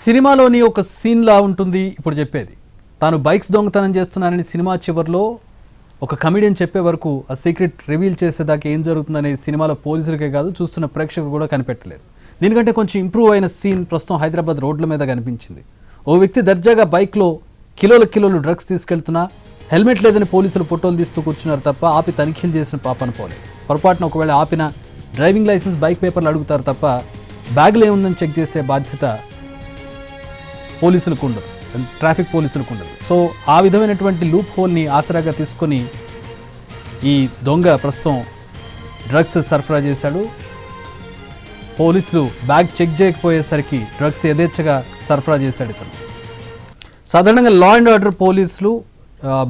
సినిమాలోని ఒక సీన్ లా ఉంటుంది ఇప్పుడు చెప్పేది. తాను బైక్స్ దొంగతనం చేస్తున్నానని సినిమా చివర్లో ఒక కమెడియన్ చెప్పే వరకు ఆ సీక్రెట్ రివీల్ చేసేదాకా ఏం జరుగుతుందనే సినిమాలో పోలీసులకే కాదు చూస్తున్న ప్రేక్షకులు కూడా కనిపెట్టలేరు. దీనికంటే కొంచెం ఇంప్రూవ్ అయిన సీన్ ప్రస్తుతం హైదరాబాద్ రోడ్ల మీద కనిపించింది. ఓ వ్యక్తి దర్జాగా బైక్లో కిలోలు డ్రగ్స్ తీసుకెళ్తున్నా హెల్మెట్ లేదని పోలీసులు ఫోటోలు తీస్తూ కూర్చున్నారు తప్ప ఆపి తనిఖీలు చేసిన పాపన పోలేదు. పొరపాటున ఒకవేళ ఆపిన డ్రైవింగ్ లైసెన్స్, బైక్ పేపర్లు అడుగుతారు తప్ప బ్యాగ్లో ఏముందని చెక్ చేసే బాధ్యత పోలీసులకు ఉండదు, ట్రాఫిక్ పోలీసులకు ఉండదు. సో ఆ విధమైనటువంటి లూప్ హోల్ని ఆసరాగా తీసుకొని ఈ దొంగ ప్రస్తుతం డ్రగ్స్ సరఫరా చేశాడు. పోలీసులు బ్యాగ్ చెక్ చేయకపోయేసరికి డ్రగ్స్ యథేచ్ఛగా సరఫరా చేశాడు ఇతను. సాధారణంగా లా అండ్ ఆర్డర్ పోలీసులు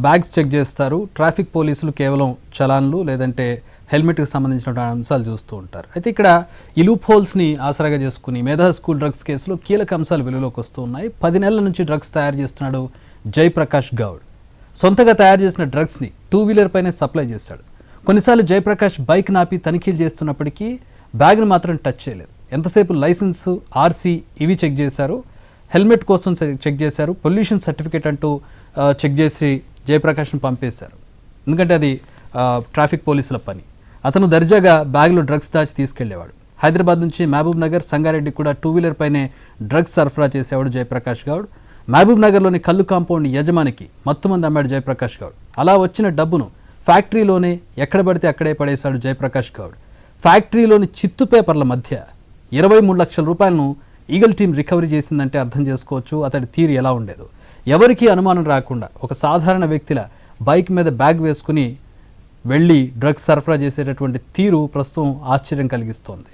బ్యాగ్స్ చెక్ చేస్తారు, ట్రాఫిక్ పోలీసులు కేవలం చలాన్లు లేదంటే హెల్మెట్కి సంబంధించిన అంశాలు చూస్తూ ఉంటారు. అయితే ఇక్కడ ఈ లూప్ హోల్స్ని ఆసరాగా చేసుకుని మేధా స్కూల్ డ్రగ్స్ కేసులో కీలక అంశాలు వెలుగులోకి వస్తూ ఉన్నాయి. 10 నెలల నుంచి డ్రగ్స్ తయారు చేస్తున్నాడు జయప్రకాష్ గౌడ్. సొంతగా తయారు చేసిన డ్రగ్స్ని 2 వీలర్ పైనే సప్లై చేశాడు. కొన్నిసార్లు జయప్రకాష్ బైక్ నాపి తనిఖీలు చేస్తున్నప్పటికీ బ్యాగ్ని మాత్రం టచ్ చేయలేదు. ఎంతసేపు లైసెన్స్, ఆర్సీ ఇవి చెక్ చేశారు, హెల్మెట్ కోసం చెక్ చేశారు, పొల్యూషన్ సర్టిఫికేట్ అంటూ చెక్ చేసి జయప్రకాష్ను పంపేశారు. ఎందుకంటే అది ట్రాఫిక్ పోలీసుల పని. అతను దర్జాగా బ్యాగ్లో డ్రగ్స్ దాచి తీసుకెళ్లేవాడు. హైదరాబాద్ నుంచి మహబూబ్ నగర్, సంగారెడ్డి కూడా 2 వీలర్ పైనే డ్రగ్స్ సరఫరా చేసేవాడు జయప్రకాష్ గౌడ్. మహబూబ్ నగర్లోని కల్లు కాంపౌండ్ యజమానికి మత్తుమంది అమ్మాడు జయప్రకాష్ గౌడ్. అలా వచ్చిన డబ్బును ఫ్యాక్టరీలోనే ఎక్కడ పడితే అక్కడే పడేశాడు జయప్రకాష్ గౌడ్. ఫ్యాక్టరీలోని చిత్తు పేపర్ల మధ్య 23 లక్షల రూపాయలను ఈగల్ టీం రికవరీ చేసిందంటే అర్థం చేసుకోవచ్చు అతడి తీరు ఎలా ఉండేదో. ఎవరికీ అనుమానం రాకుండా ఒక సాధారణ వ్యక్తిలా బైక్ మీద బ్యాగ్ వేసుకుని వెళ్ళి డ్రగ్స్ సరఫరా చేసేటటువంటి తీరు ప్రస్తుతం ఆశ్చర్యం కలిగిస్తోంది.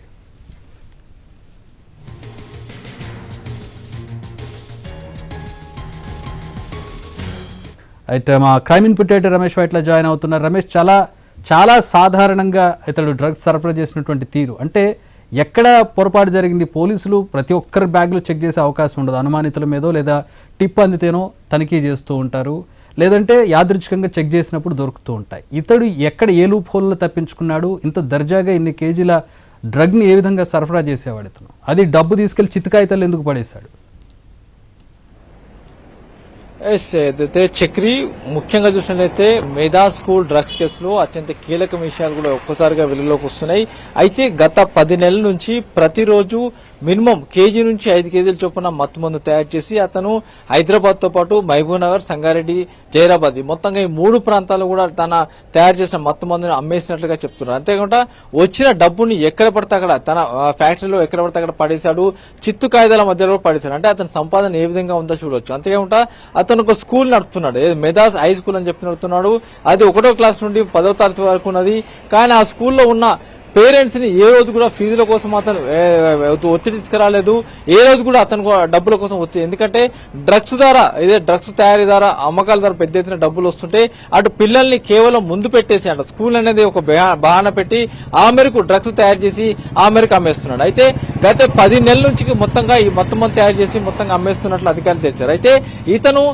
అయితే మా క్రైమ్ ఇన్పుటేటర్ రమేష్ వైట్ల జాయిన్ అవుతున్నారు. రమేష్, చాలా సాధారణంగా ఇతడు డ్రగ్స్ సరఫరా చేసినటువంటి తీరు అంటే ఎక్కడ పొరపాటు జరిగింది? పోలీసులు ప్రతి ఒక్కరి బ్యాగ్లో చెక్ చేసే అవకాశం ఉండదు. అనుమానితుల మీదో లేదా టిప్ అందితేనో తనిఖీ చేస్తూ ఉంటారు, లేదంటే యాదృచ్ఛికంగా చెక్ చేసినప్పుడు దొరుకుతూ ఉంటాయి. ఇతడు ఎక్కడ ఏ లూప్ హోల్లో తప్పించుకున్నాడు? ఇంత దర్జాగా ఇన్ని కేజీల డ్రగ్ని ఏ విధంగా సరఫరా చేసేవాడు ఇతను? అది డబ్బు తీసుకెళ్లి చిత్తకాయితాలు ఎందుకు పడేశాడు? ఏదైతే చక్రి ముఖ్యంగా చూసినట్లయితే మేధా స్కూల్ డ్రగ్స్ కేసులో అత్యంత కీలక విషయాలు కూడా ఒక్కసారిగా వెలుగులోకి వస్తున్నాయి. అయితే గత 10 నెలల నుంచి ప్రతిరోజు మినిమం కేజీ నుంచి 5 కేజీల చొప్పున మత్తుమందు తయారు చేసి అతను హైదరాబాద్ తో పాటు మహబూబ్ నగర్, సంగారెడ్డి, జైరాబాద్ మొత్తంగా ఈ 3 ప్రాంతాల్లో కూడా తన తయారు చేసిన మత్తుమందును అమ్మేసినట్లుగా చెప్తున్నారు. అంతేకాకుండా వచ్చిన డబ్బుని ఎక్కడ పడితే అక్కడ తన ఫ్యాక్టరీలో ఎక్కడ పడితే అక్కడ పడేశాడు, చిత్తు కాయిదాల మధ్యలో పడేశాడు. అంటే అతని సంపాదన ఏ విధంగా ఉందో చూడవచ్చు. అంతేకాకుండా అతను ఒక స్కూల్ నడుపుతున్నాడు, మెదాస్ హై స్కూల్ అని చెప్పి నడుపుతున్నాడు. అది 1వ క్లాస్ నుండి 10వ తరగతి వరకు ఉన్నది. కానీ ఆ స్కూల్లో ఉన్న పేరెంట్స్ ని ఏ రోజు కూడా ఫీజుల కోసం అతను ఒత్తిడి తీసుకురాలేదు. ఏ రోజు కూడా అతను డబ్బుల కోసం ఒత్తిడి, ఎందుకంటే డ్రగ్స్ ద్వారా డ్రగ్స్ తయారీ ద్వారా అమ్మకాల ద్వారా పెద్ద ఎత్తున డబ్బులు వస్తుంటే అటు పిల్లల్ని కేవలం ముందు పెట్టేసి అంట స్కూల్ అనేది ఒక బహానా పెట్టి ఆ మేరకు డ్రగ్స్ తయారు చేసి ఆ మేరకు అమ్మేస్తున్నాడు. అయితే గత 10 నెలల నుంచి మొత్తంగా ఈ మొత్తం తయారు చేసి మొత్తంగా అమ్మేస్తున్నట్లు అధికారులు తెచ్చారు. అయితే ఇతను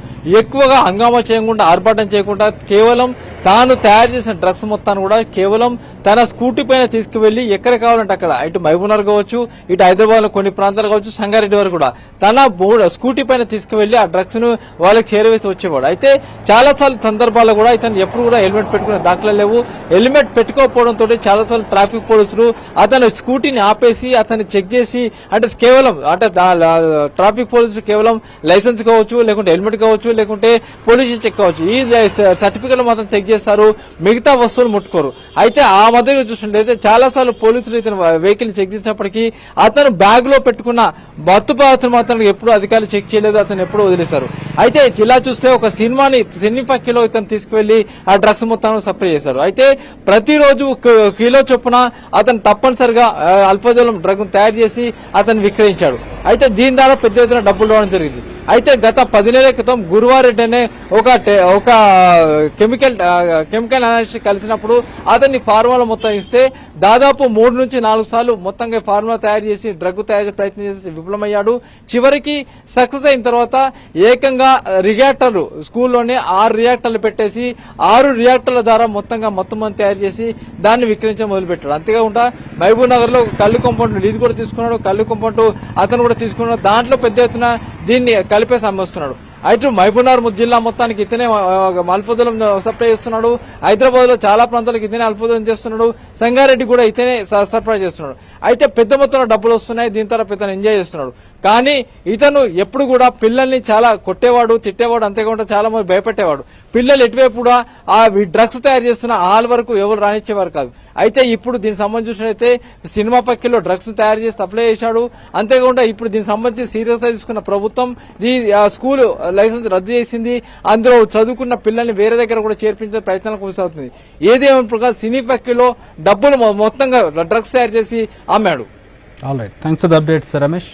ఎక్కువగా హంగామా చేయకుండా, ఆర్భాటం చేయకుండా కేవలం తాను తయారు చేసిన డ్రగ్స్ మొత్తాన్ని కూడా కేవలం తన స్కూటీ పైన తీసుకువెళ్లి ఎక్కడ కావాలంటే అక్కడ, ఇటు మహబూబ్నగర్ కావచ్చు, ఇటు హైదరాబాద్ లో కొన్ని ప్రాంతాలు కావచ్చు, సంగారెడ్డి వరకు కూడా తన స్కూటీ పైన తీసుకువెళ్లి ఆ డ్రగ్స్ ను వాళ్ళకి చేరవేసి వచ్చేవాడు. అయితే చాలా సార్లు సందర్భాల్లో కూడా ఇతను ఎప్పుడు కూడా హెల్మెట్ పెట్టుకునే దాఖలాలు లేవు. హెల్మెట్ పెట్టుకోకపోవడంతో చాలా సార్లు ట్రాఫిక్ పోలీసులు అతను స్కూటీని ఆపేసి అతన్ని చెక్ చేసి, అంటే కేవలం అంటే ట్రాఫిక్ పోలీసులు కేవలం లైసెన్స్ కావచ్చు, లేకుంటే హెల్మెట్ కావచ్చు, లేకుంటే పొల్యూషన్ చెక్ కావచ్చు, ఈ సర్టిఫికెట్ మాత్రం చెక్ చేస్తారు, మిగతా వస్తువులు ముట్టుకోరు. అయితే ఆ మధ్య చూసినట్లయితే చాలా సార్లు పోలీసులు ఇతను వెహికల్ చెక్ చేసినప్పటికీ అతను బ్యాగ్ లో పెట్టుకున్న మత్తు పదార్థాలు మాత్రం ఎప్పుడు అధికారులు చెక్ చేయలేదు, అతను ఎప్పుడు వదిలేశారు. అయితే ఇలా చూస్తే ఒక సినీ పక్కిలో ఇతను తీసుకువెళ్లి ఆ డ్రగ్స్ మొత్తాన్ని సప్లై చేశారు. అయితే ప్రతిరోజు కిలో చొప్పున అతను తప్పనిసరిగా అల్పదూరం డ్రగ్ తయారు చేసి అతను విక్రయించాడు. అయితే దీని ద్వారా పెద్ద ఎత్తున డబ్బులు రావడం జరిగింది. అయితే గత 10 నెలల క్రితం గురువారెడ్డి అనే ఒక కెమికల్ అనాలిస్ట్ కలిసినప్పుడు అతన్ని ఫార్ములా మొత్తం ఇస్తే దాదాపు 3 నుంచి 4 సార్లు మొత్తంగా ఫార్ములా తయారు చేసి డ్రగ్ తయారు ప్రయత్నం చేసి విఫలమయ్యాడు. చివరికి సక్సెస్ అయిన తర్వాత ఏకంగా రియాక్టర్లు స్కూల్లోనే 6 రియాక్టర్లు పెట్టేసి 6 రియాక్టర్ల ద్వారా మొత్తంగా మత్తుమందు తయారు చేసి దాన్ని విక్రయించడం మొదలుపెట్టాడు. అంతేకాకుండా మహబూబ్ నగర్ లో కళ్ళు కాంపౌండ్ లీజు కూడా తీసుకున్నాడు, కళ్ళు కాంపౌండ్ అతను కూడా తీసుకున్నాడు. దాంట్లో పెద్ద ఎత్తున దీన్ని కలిపేసి అమ్మేస్తున్నాడు. అయితే మహబూబ్నగర్ జిల్లా మొత్తానికి ఇతనే అల్పదూలం సప్లై చేస్తున్నాడు. హైదరాబాద్ లో చాలా ప్రాంతాలకు ఇతనే అల్పదూలం చేస్తున్నాడు. సంగారెడ్డి కూడా ఇతనే సరఫరా చేస్తున్నాడు. అయితే పెద్ద మొత్తంలో డబ్బులు వస్తున్నాయి, దీని తర్వాత ఇతను ఎంజాయ్ చేస్తున్నాడు. కానీ ఇతను ఎప్పుడు కూడా పిల్లల్ని చాలా కొట్టేవాడు, తిట్టేవాడు, అంతేకాకుండా చాలా మంది భయపెట్టేవాడు. పిల్లలు ఎటువైపు కూడా ఆ డ్రగ్స్ తయారు చేస్తున్న హాల్ వరకు ఎవరు రానిచ్చేవారు కాదు. అయితే ఇప్పుడు దీనికి సంబంధించి చూసినట్లయితే సినిమా పక్కిలో డ్రగ్స్ తయారు చేసి సప్లై చేశాడు. అంతేకాకుండా ఇప్పుడు దీనికి సంబంధించి సీరియస్ గా తీసుకున్న ప్రభుత్వం స్కూల్ లైసెన్స్ రద్దు చేసింది. అందులో చదువుకున్న పిల్లల్ని వేరే దగ్గర కూడా చేర్పించే ప్రయత్నాలు కొనసాగుతుంది. ఏదేమైనా సినీ పక్కిలో డబ్బులు మొత్తంగా డ్రగ్స్ తయారు చేసి అమ్మాడు. All right, thanks for the updates Ramesh.